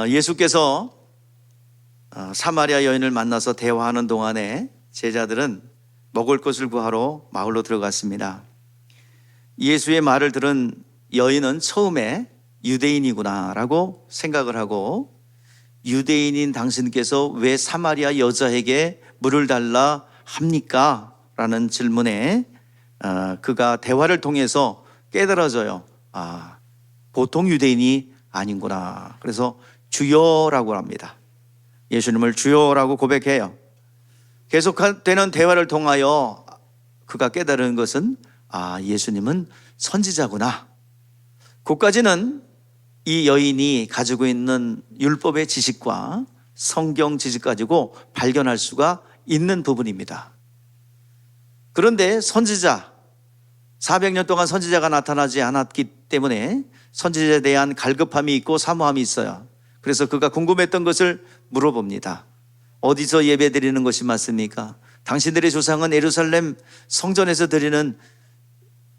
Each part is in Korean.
예수께서 사마리아 여인을 만나서 대화하는 동안에 제자들은 먹을 것을 구하러 마을로 들어갔습니다. 예수의 말을 들은 여인은 처음에 유대인이구나 라고 생각을 하고, 유대인인 당신께서 왜 사마리아 여자에게 물을 달라 합니까? 라는 질문에 그가 대화를 통해서 깨달아져요. 보통 유대인이 아닌구나. 그래서 주여라고 합니다. 예수님을 주여라고 고백해요. 계속되는 대화를 통하여 그가 깨달은 것은 예수님은 선지자구나. 그까지는 이 여인이 가지고 있는 율법의 지식과 성경 지식 가지고 발견할 수가 있는 부분입니다. 그런데 선지자, 400년 동안 선지자가 나타나지 않았기 때문에 선지자에 대한 갈급함이 있고 사모함이 있어요. 그래서 그가 궁금했던 것을 물어봅니다. 어디서 예배 드리는 것이 맞습니까? 당신들의 조상은 예루살렘 성전에서 드리는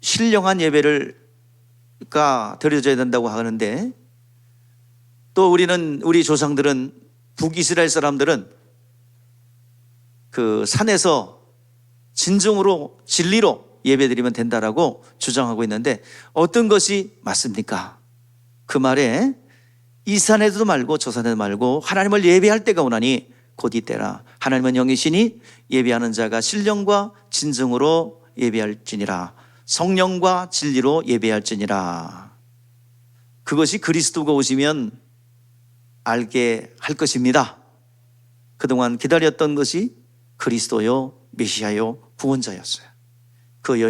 신령한 예배가 드려져야 된다고 하는데, 또 우리 조상들은, 북이스라엘 사람들은 그 산에서 진정으로 진리로 예배드리면 된다라고 주장하고 있는데 어떤 것이 맞습니까? 그 말에 이 산에도 말고 저 산에도 말고 하나님을 예배할 때가 오나니 곧 이때라. 하나님은 영이시니 예배하는 자가 신령과 진정으로 예배할지니라. 성령과 진리로 예배할지니라. 그것이 그리스도가 오시면 알게 할 것입니다. 그동안 기다렸던 것이 그리스도요 메시아요 구원자였어요. 그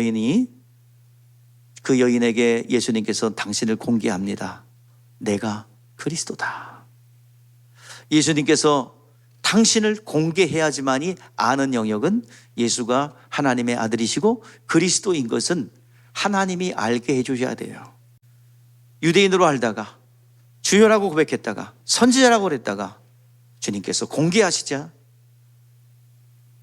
여인에게 예수님께서 당신을 공개합니다. 내가 그리스도다. 예수님께서 당신을 공개해야지만이 아는 영역은 예수가 하나님의 아들이시고 그리스도인 것은 하나님이 알게 해주셔야 돼요. 유대인으로 알다가 주여라고 고백했다가 선지자라고 그랬다가 주님께서 공개하시자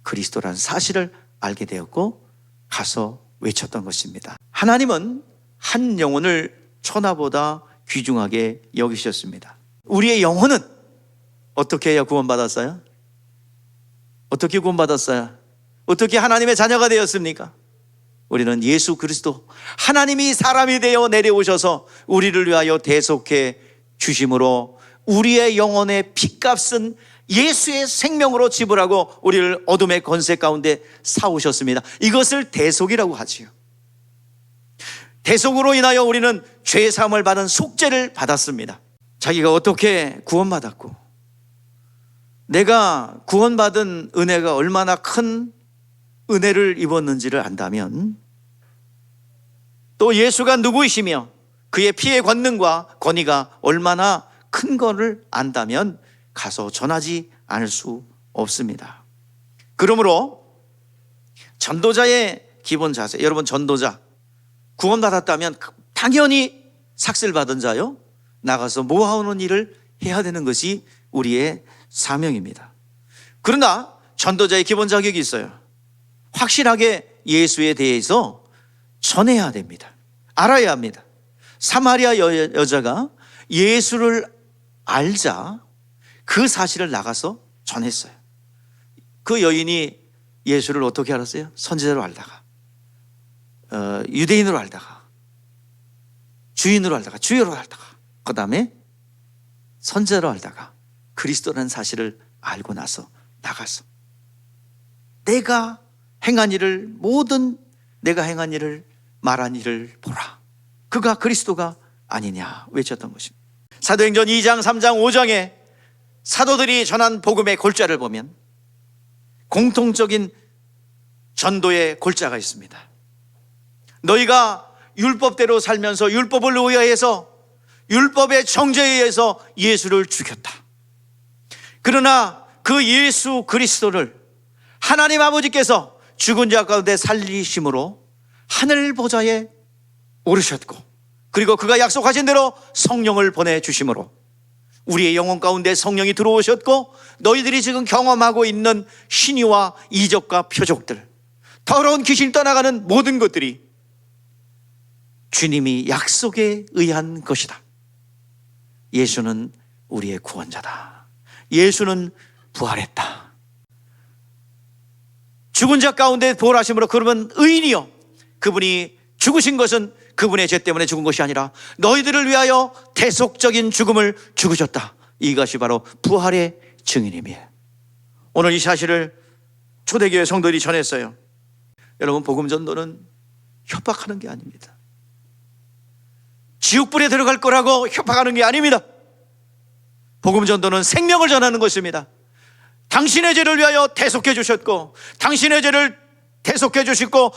그리스도라는 사실을 알게 되었고 가서 외쳤던 것입니다. 하나님은 한 영혼을 천하보다 귀중하게 여기셨습니다. 우리의 영혼은 어떻게 해야 구원받았어요? 어떻게 구원받았어요? 어떻게 하나님의 자녀가 되었습니까? 우리는 예수 그리스도, 하나님이 사람이 되어 내려오셔서 우리를 위하여 대속해 주심으로 우리의 영혼의 핏값은 예수의 생명으로 지불하고 우리를 어둠의 권세 가운데 사오셨습니다. 이것을 대속이라고 하지요. 대속으로 인하여 우리는 죄 사함을 받은 속죄를 받았습니다. 자기가 어떻게 구원받았고 내가 구원받은 은혜가 얼마나 큰 은혜를 입었는지를 안다면, 또 예수가 누구이시며 그의 피의 권능과 권위가 얼마나 큰 것을 안다면 가서 전하지 않을 수 없습니다. 그러므로 전도자의 기본 자세, 여러분 전도자 구원받았다면 당연히 삭슬 받은 자요 나가서 모아오는 일을 해야 되는 것이 우리의 사명입니다. 그러나 전도자의 기본 자격이 있어요. 확실하게 예수에 대해서 전해야 됩니다. 알아야 합니다. 사마리아 여자가 예수를 알자 그 사실을 나가서 전했어요. 그 여인이 예수를 어떻게 알았어요? 선지자로 알다가, 유대인으로 알다가, 주인으로 알다가, 주여로 알다가, 그 다음에 선지자로 알다가 그리스도라는 사실을 알고 나서 나가서 내가 행한 일을, 모든 내가 행한 일을, 말한 일을 보라. 그가 그리스도가 아니냐 외쳤던 것입니다. 사도행전 2장, 3장, 5장에 사도들이 전한 복음의 골자를 보면 공통적인 전도의 골자가 있습니다. 너희가 율법대로 살면서 율법을 의하여서 율법의 정죄에 의해서 예수를 죽였다. 그러나 그 예수 그리스도를 하나님 아버지께서 죽은 자 가운데 살리심으로 하늘 보좌에 오르셨고, 그리고 그가 약속하신 대로 성령을 보내주심으로 우리의 영혼 가운데 성령이 들어오셨고, 너희들이 지금 경험하고 있는 신의와 이적과 표적들, 더러운 귀신이 떠나가는 모든 것들이 주님이 약속에 의한 것이다. 예수는 우리의 구원자다. 예수는 부활했다. 죽은 자 가운데 부활하심으로 그러면 의인이요, 그분이 죽으신 것은 그분의 죄 때문에 죽은 것이 아니라 너희들을 위하여 대속적인 죽음을 죽으셨다. 이것이 바로 부활의 증인임이에요. 오늘 이 사실을 초대교회 성도들이 전했어요. 여러분, 복음 전도는 협박하는 게 아닙니다. 지옥불에 들어갈 거라고 협박하는 게 아닙니다. 복음 전도는 생명을 전하는 것입니다. 당신의 죄를 위하여 대속해 주셨고, 당신의 죄를 대속해 주시고,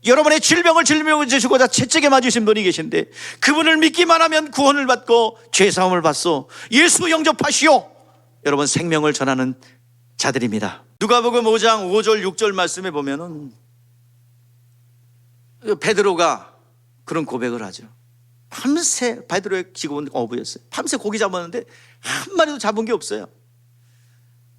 여러분의 질병을 질병을 주시고자 채찍에 맞으신 분이 계신데, 그분을 믿기만 하면 구원을 받고 죄사함을 받소. 예수 영접하시오. 여러분, 생명을 전하는 자들입니다. 누가복음 5장 5절 6절 말씀에 보면은 베드로가 그런 고백을 하죠. 밤새, 베드로의 직업은 어부였어요. 밤새 고기 잡았는데 한 마리도 잡은 게 없어요.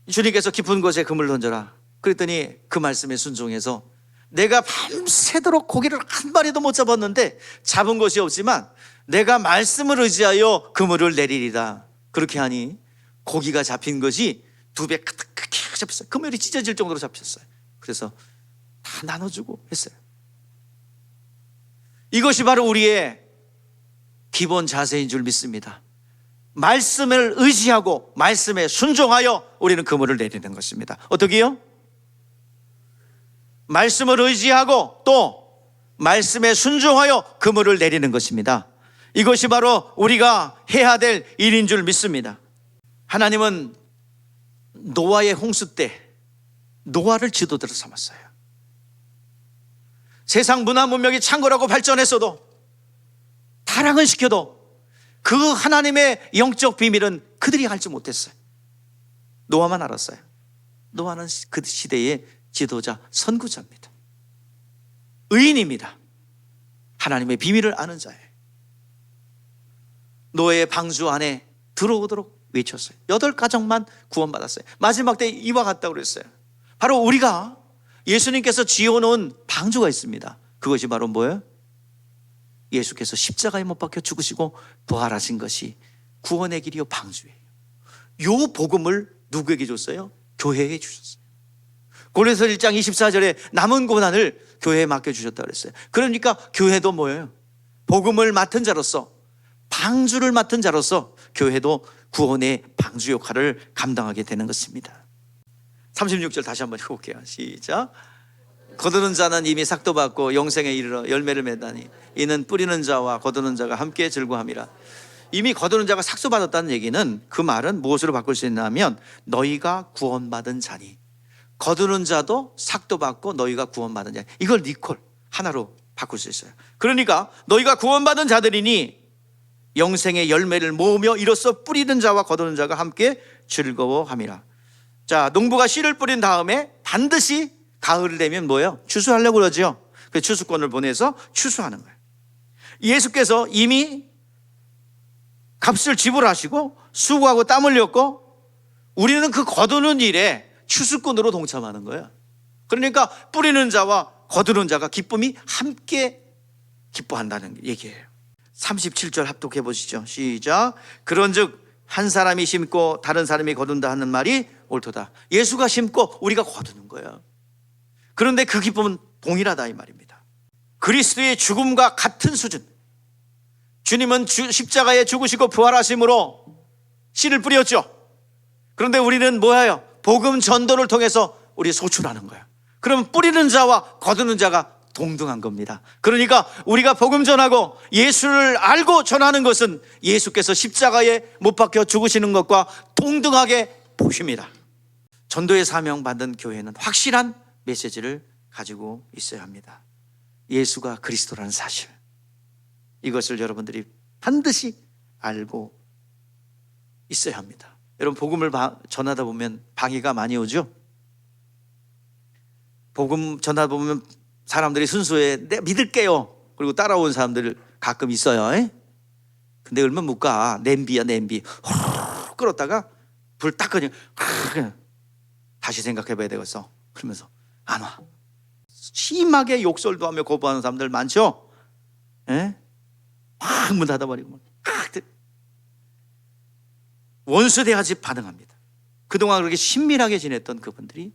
주님께서 깊은 곳에 그물 던져라 그랬더니 그 말씀에 순종해서 내가 밤새도록 고기를 한 마리도 못 잡았는데 잡은 것이 없지만 내가 말씀을 의지하여 그물을 내리리라. 그렇게 하니 고기가 잡힌 것이 2배 크게 잡혔어요. 그물이 찢어질 정도로 잡혔어요. 그래서 다 나눠주고 했어요. 이것이 바로 우리의 기본 자세인 줄 믿습니다. 말씀을 의지하고 말씀에 순종하여 우리는 그물을 내리는 것입니다. 어떻게요? 말씀을 의지하고 또 말씀에 순종하여 그물을 내리는 것입니다. 이것이 바로 우리가 해야 될 일인 줄 믿습니다. 하나님은 노아의 홍수 때 노아를 지도자로 삼았어요. 세상 문화 문명이 창궐하고 발전했어도, 타락은 시켜도 그 하나님의 영적 비밀은 그들이 알지 못했어요. 노아만 알았어요. 노아는 그 시대의 지도자, 선구자입니다. 의인입니다. 하나님의 비밀을 아는 자예요. 노아의 방주 안에 들어오도록 외쳤어요. 8가정만 구원받았어요. 마지막 때 이와 같다고 그랬어요. 바로 우리가 예수님께서 지어놓은 방주가 있습니다. 그것이 바로 뭐예요? 예수께서 십자가에 못 박혀 죽으시고 부활하신 것이 구원의 길이요 방주예요. 요 복음을 누구에게 줬어요? 교회에 주셨어요. 고린도서 1장 24절에 남은 고난을 교회에 맡겨주셨다고 그랬어요. 그러니까 교회도 뭐예요? 복음을 맡은 자로서, 방주를 맡은 자로서 교회도 구원의 방주 역할을 감당하게 되는 것입니다. 36절 다시 한번 해볼게요. 시작. 거두는 자는 이미 삭도 받고 영생에 이르러 열매를 맺다니 이는 뿌리는 자와 거두는 자가 함께 즐거함이라. 이미 거두는 자가 삭도 받았다는 얘기는, 그 말은 무엇으로 바꿀 수 있냐면 너희가 구원받은 자니, 거두는 자도 삭도 받고 너희가 구원받은 자, 이걸 니콜 하나로 바꿀 수 있어요. 그러니까 너희가 구원받은 자들이니 영생의 열매를 모으며 이로써 뿌리는 자와 거두는 자가 함께 즐거워함이라. 자, 농부가 씨를 뿌린 다음에 반드시 가을이 되면 뭐예요? 추수하려고 그러죠. 그 추수권을 보내서 추수하는 거예요. 예수께서 이미 값을 지불하시고 수고하고 땀 흘렸고, 우리는 그 거두는 일에 추수권으로 동참하는 거예요. 그러니까 뿌리는 자와 거두는 자가 기쁨이 함께 기뻐한다는 얘기예요. 37절 합독해 보시죠. 시작. 그런즉 한 사람이 심고 다른 사람이 거둔다 하는 말이 옳도다. 예수가 심고 우리가 거두는 거예요. 그런데 그 기쁨은 동일하다 이 말입니다. 그리스도의 죽음과 같은 수준. 주님은 십자가에 죽으시고 부활하심으로 씨를 뿌렸죠. 그런데 우리는 뭐예요? 복음 전도를 통해서 우리 소출하는 거예요. 그럼 뿌리는 자와 거두는 자가 동등한 겁니다. 그러니까 우리가 복음 전하고 예수를 알고 전하는 것은 예수께서 십자가에 못 박혀 죽으시는 것과 동등하게 보십니다. 전도의 사명 받은 교회는 확실한 메시지를 가지고 있어야 합니다. 예수가 그리스도라는 사실, 이것을 여러분들이 반드시 알고 있어야 합니다. 여러분, 복음을 전하다 보면 방해가 많이 오죠. 복음 전하다 보면 사람들이 순수해 내가 믿을게요 그리고 따라온 사람들 가끔 있어요. 근데 얼마 못 가. 냄비야 냄비. 호로록 끓었다가 불 딱 끄니 다시 생각해 봐야 되겠어. 그러면서 안 와. 심하게 욕설도 하며 거부하는 사람들 많죠. 확 문 닫아버리고 원수 대하지 반응합니다. 그동안 그렇게 친밀하게 지냈던 그분들이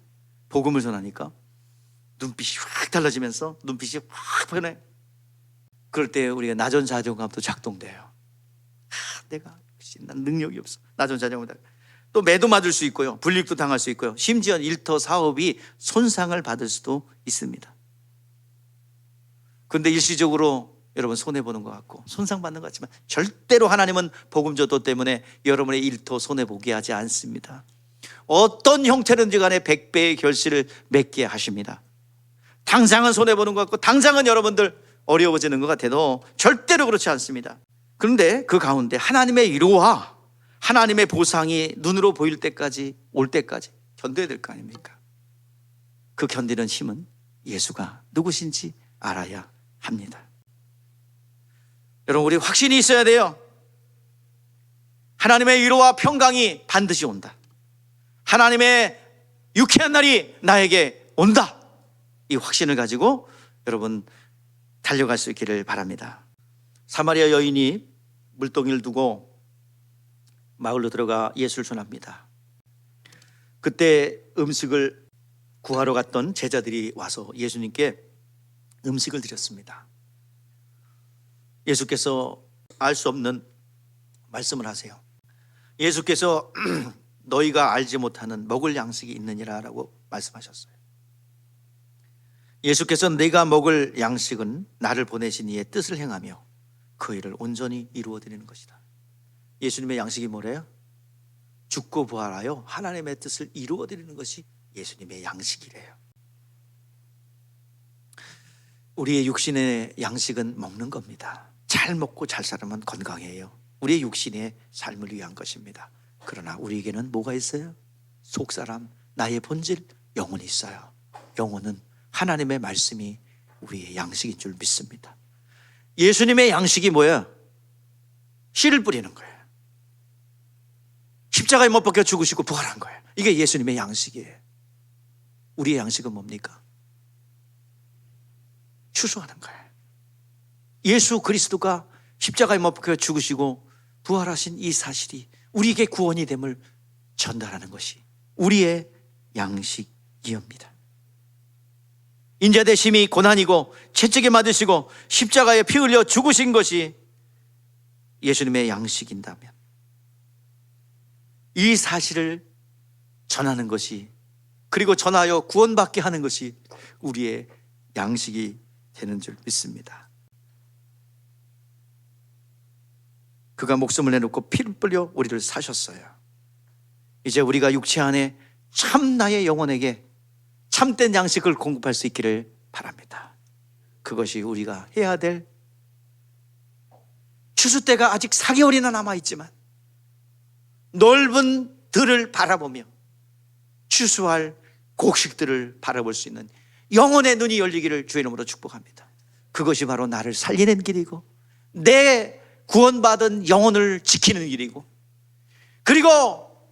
복음을 전하니까 눈빛이 확 달라지면서 눈빛이 확 변해. 그럴 때 우리가 나전 자존감도 작동돼요. 내가 역시 난 능력이 없어. 나전 자존감. 또 매도 맞을 수 있고요, 불이익도 당할 수 있고요, 심지어 일터 사업이 손상을 받을 수도 있습니다. 근데 일시적으로 여러분 손해보는 것 같고 손상받는 것 같지만 절대로 하나님은 복음 전도 때문에 여러분의 일터 손해보게 하지 않습니다. 어떤 형태든지 간에 100배의 결실을 맺게 하십니다. 당장은 손해보는 것 같고 당장은 여러분들 어려워지는 것 같아도 절대로 그렇지 않습니다. 그런데 그 가운데 하나님의 위로와 하나님의 보상이 눈으로 보일 때까지, 올 때까지 견뎌야 될 거 아닙니까? 그 견디는 힘은 예수가 누구신지 알아야 합니다. 여러분, 우리 확신이 있어야 돼요. 하나님의 위로와 평강이 반드시 온다. 하나님의 유쾌한 날이 나에게 온다. 이 확신을 가지고 여러분 달려갈 수 있기를 바랍니다. 사마리아 여인이 물동이를 두고 마을로 들어가 예수를 전합니다. 그때 음식을 구하러 갔던 제자들이 와서 예수님께 음식을 드렸습니다. 예수께서 알 수 없는 말씀을 하세요. 예수께서 너희가 알지 못하는 먹을 양식이 있느니라 라고 말씀하셨어요. 예수께서 내가 먹을 양식은 나를 보내신 이의 뜻을 행하며 그 일을 온전히 이루어드리는 것이다. 예수님의 양식이 뭐래요? 죽고 부활하여 하나님의 뜻을 이루어드리는 것이 예수님의 양식이래요. 우리의 육신의 양식은 먹는 겁니다. 잘 먹고 잘 살면 건강해요. 우리의 육신의 삶을 위한 것입니다. 그러나 우리에게는 뭐가 있어요? 속사람, 나의 본질, 영혼이 있어요. 영혼은 하나님의 말씀이 우리의 양식인 줄 믿습니다. 예수님의 양식이 뭐예요? 씨를 뿌리는 거예요. 십자가에 못 박혀 죽으시고 부활한 거예요. 이게 예수님의 양식이에요. 우리의 양식은 뭡니까? 추수하는 거예요. 예수 그리스도가 십자가에 못 박혀 죽으시고 부활하신 이 사실이 우리에게 구원이 됨을 전달하는 것이 우리의 양식이옵니다. 인자되심이 고난이고 채찍에 맞으시고 십자가에 피 흘려 죽으신 것이 예수님의 양식인다면 이 사실을 전하는 것이, 그리고 전하여 구원받게 하는 것이 우리의 양식이 되는 줄 믿습니다. 그가 목숨을 내놓고 피를 뿌려 우리를 사셨어요. 이제 우리가 육체 안에 참 나의 영혼에게 참된 양식을 공급할 수 있기를 바랍니다. 그것이 우리가 해야 될, 추수 때가 아직 4개월이나 남아있지만 넓은 들을 바라보며 추수할 곡식들을 바라볼 수 있는 영혼의 눈이 열리기를 주의 이름으로 축복합니다. 그것이 바로 나를 살리는 길이고 내 구원받은 영혼을 지키는 길이고, 그리고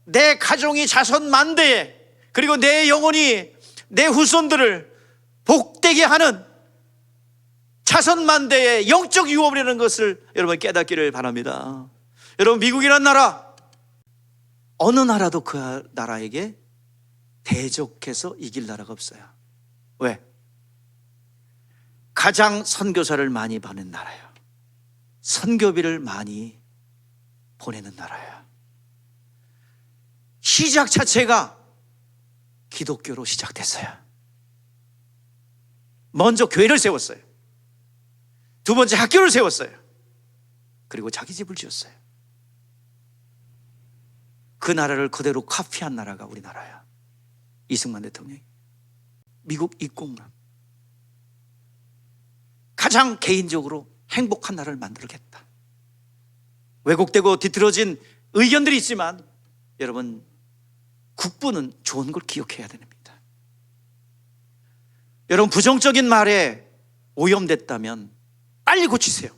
내 가정이 자손 만대에, 그리고 내 영혼이 내 후손들을 복되게 하는 자손 만대의 영적 유업이라는 것을 여러분 깨닫기를 바랍니다. 여러분, 미국이라는 나라, 어느 나라도 그 나라에게 대적해서 이길 나라가 없어요. 왜? 가장 선교사를 많이 보낸 나라예요. 선교비를 많이 보내는 나라예요. 시작 자체가 기독교로 시작됐어요. 먼저 교회를 세웠어요. 두 번째 학교를 세웠어요. 그리고 자기 집을 지었어요. 그 나라를 그대로 카피한 나라가 우리나라야. 이승만 대통령이 미국 입국만 가장 개인적으로 행복한 나라를 만들겠다. 왜곡되고 뒤틀어진 의견들이 있지만 여러분, 국부는 좋은 걸 기억해야 됩니다. 여러분, 부정적인 말에 오염됐다면 빨리 고치세요.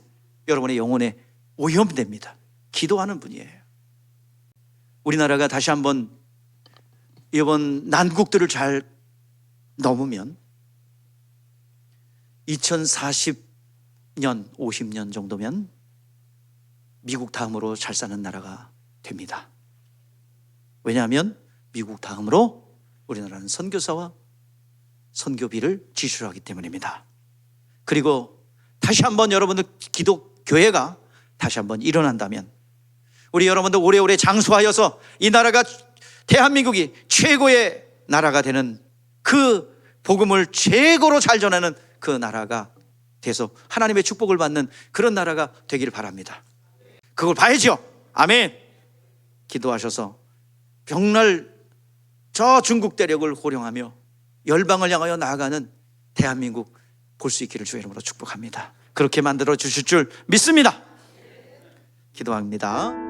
여러분의 영혼에 오염됩니다. 기도하는 분이에요. 우리나라가 다시 한번 이번 난국들을 잘 넘으면 2040년, 50년 정도면 미국 다음으로 잘 사는 나라가 됩니다. 왜냐하면 미국 다음으로 우리나라는 선교사와 선교비를 지출하기 때문입니다. 그리고 다시 한번 여러분들 기독교회가 다시 한번 일어난다면 우리 여러분들 오래오래 장수하여서 이 나라가 대한민국이 최고의 나라가 되는 그 복음을 최고로 잘 전하는 그 나라가 돼서 하나님의 축복을 받는 그런 나라가 되기를 바랍니다. 그걸 봐야죠. 아멘. 기도하셔서 벽날 저 중국 대륙을 호령하며 열방을 향하여 나아가는 대한민국 볼 수 있기를 주의 이름으로 축복합니다. 그렇게 만들어 주실 줄 믿습니다. 기도합니다.